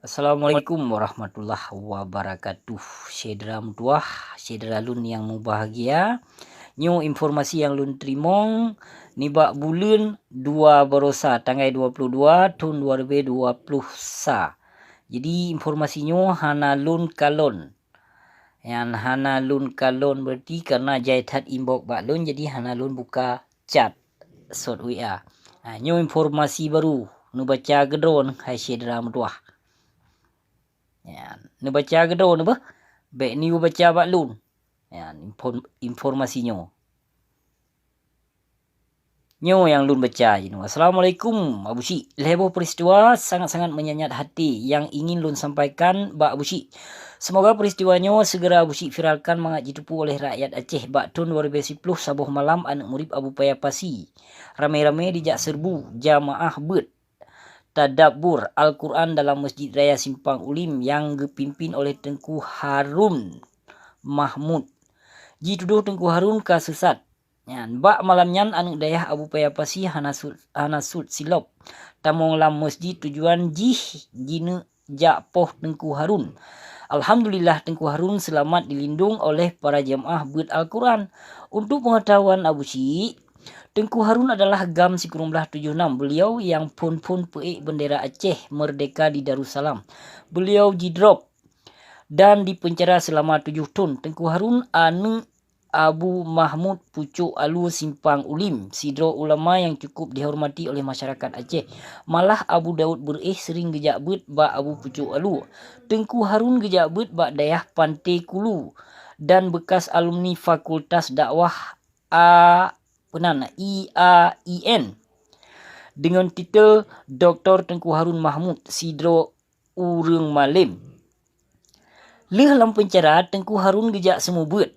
Assalamualaikum warahmatullahi wabarakatuh. Syedra mutuah, syedra lun yang bahagia. Nyu informasi yang lun terima nibak bulan 2 Barosa tanggal 22 tahun 2020 sa. Jadi informasinya hana lun kalon. Yang hana lun kalon berarti karena jaitat inbox bak lun jadi hana lun buka chat sot WA. Nyu informasi baru nu baca gedron hai syedra mutuah. Ya, ni baca gedo ni bah. Baik ni baca bak lun. Ya, informasinya. Nyo yang lun baca je. Assalamualaikum Abu Syik. Leheboh peristiwa sangat-sangat menyayat hati yang ingin lun sampaikan bak Abu Syik. Semoga peristiwanya segera Abu Syik viralkan mangat ditupu oleh rakyat Aceh bak tahun 2010 sabuh malam anak murid Abu Payapasi. Ramai-ramai dijak serbu jamaah ber tadabbur Al-Quran dalam Masjid Raya Simpang Ulim yang dipimpin oleh Tengku Harun Mahmud. Dituduh Tengku Harun kasesat. Bak malamnya anak dayah Abu Payapasi hanasud silop. Tamong lam masjid tujuan jina jakpoh Tengku Harun. Alhamdulillah Tengku Harun selamat dilindung oleh para jamaah ber Al-Quran. Untuk pengetahuan Abu Syik, Tengku Harun adalah Gam Sikurumlah 76. Beliau yang pun peik bendera Aceh merdeka di Darussalam. Beliau didrop dan dipenjara selama 7 tahun. Tengku Harun anu Abu Mahmud Pucuk Alu Simpang Ulim, sidro ulama yang cukup dihormati oleh masyarakat Aceh. Malah Abu Daud Bereh sering gejak bet bak Abu Pucuk Alu. Tengku Harun gejak bet bak dayah Pantai Kulu dan bekas alumni Fakultas Dakwah IAIN dengan titel Dr. Tengku Harun Mahmud sidro urang malim. Leh lam penjara Tengku Harun gejak semua bet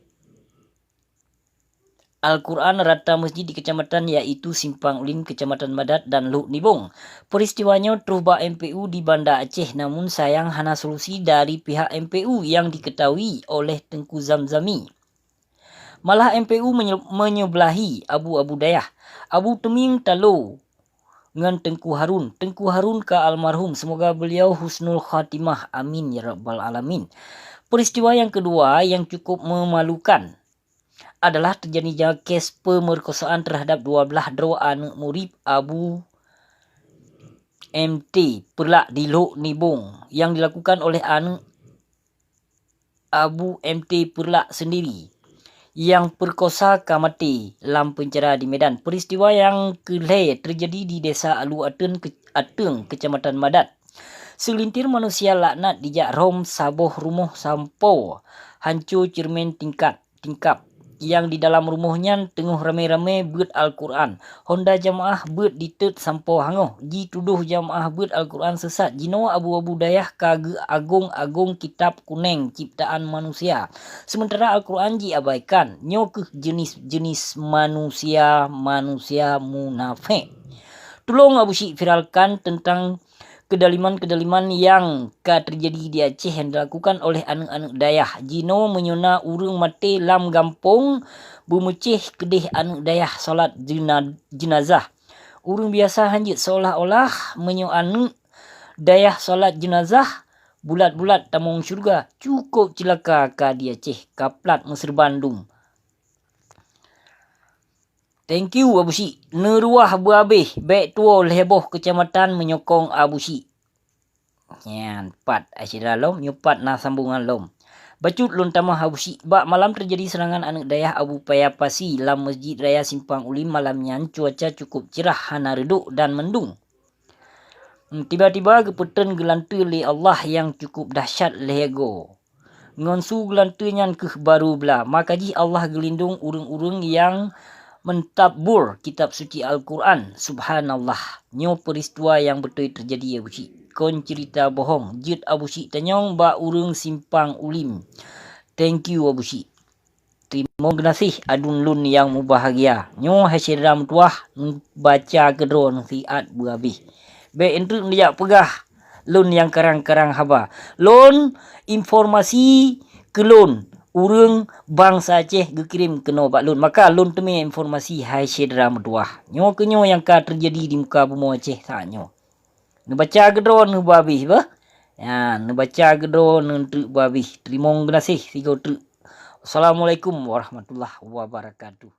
Al-Quran rata masjid di kecamatan iaitu Simpang Ulim, Kecamatan Madat dan Luk Nibong. Peristiwanya terus bak MPU di Banda Aceh, namun sayang hana solusi dari pihak MPU yang diketahui oleh Tengku Zamzami. Malah MPU menyebelahi Abu Dayah, Abu Teming Talo dengan Tengku Harun. Tengku Harun ke almarhum, semoga beliau husnul khatimah. Amin ya rabbal alamin. Peristiwa yang kedua yang cukup memalukan adalah terjadinya kes pemerkosaan terhadap 12 dro anak murid Abu MT Perlak di Lok Nibong yang dilakukan oleh anak Abu MT Perlak sendiri yang perkosa kamati lam penjara di Medan. Peristiwa yang kelai terjadi di desa Alu Ateng, Kecamatan Madat. Selintir manusia laknat dijak rom saboh rumah sampo hancur cermin tingkap yang di dalam rumahnya tengah ramai-ramai bet Al-Quran. Honda jamaah bet ditet sampo hangoh. Dituduh jamaah bet Al-Quran sesat. Jino Abu Dayah kage agung kitab kuning ciptaan manusia. Sementara Al-Quran diabaikan. Nyo ke jenis manusia munafik. Tolong Abu Syik viralkan tentang kedaliman yang terjadi di Aceh yang dilakukan oleh anak-anak dayah. Jino menyuna urang mati lam gampung bumeceh kedih anak dayah solat jenazah. Urang biasa hanjit seolah-olah menyo anak dayah solat jenazah bulat-bulat tamong syurga. Cukup celaka ka di Aceh, kaplat Mesir Bandung. Thank you Abu Syik. Neruah berhabis. Baik tua leheboh kecamatan menyokong Abu Syik. Yan, pat asyidra lom. Nyupat na sambungan lom. Bacut lun tamah Abu Syik. Bak malam terjadi serangan anak dayah Abu Payapasi lam Masjid Raya Simpang Ulim malamnya. Cuaca cukup cerah, hana reduk dan mendung. Tiba-tiba gepetan gelanta li Allah yang cukup dahsyat lehego. Ngonsu gelantanya ke baru belah. Maka Allah gelindung urung-urung yang mentabur kitab suci Al-Quran. Subhanallah. Nyo peristiwa yang betul terjadi Abu Syik. Kon cerita bohong. Jut Abu Syik tanyong ba urang Simpang Ulim. Thank you Abu Syik. Terima kasih adun lun yang bahagia. Nyo hasil ram tuah baca kedron siat berhabis. Baik untuk dia pegah lun yang karang-karang haba. Lun informasi ke lun. Urang bangsa Aceh gekirim kena bak lun. Maka lun temi informasi hai syedra meduah. Nyo kenyo yang ka terjadi di muka bumi Aceh tak nyo. Ngebaca gedron nu habis bah. Ya, nebaca gedo nentu babi. Terima kasih tiga tu. Assalamualaikum warahmatullahi wabarakatuh.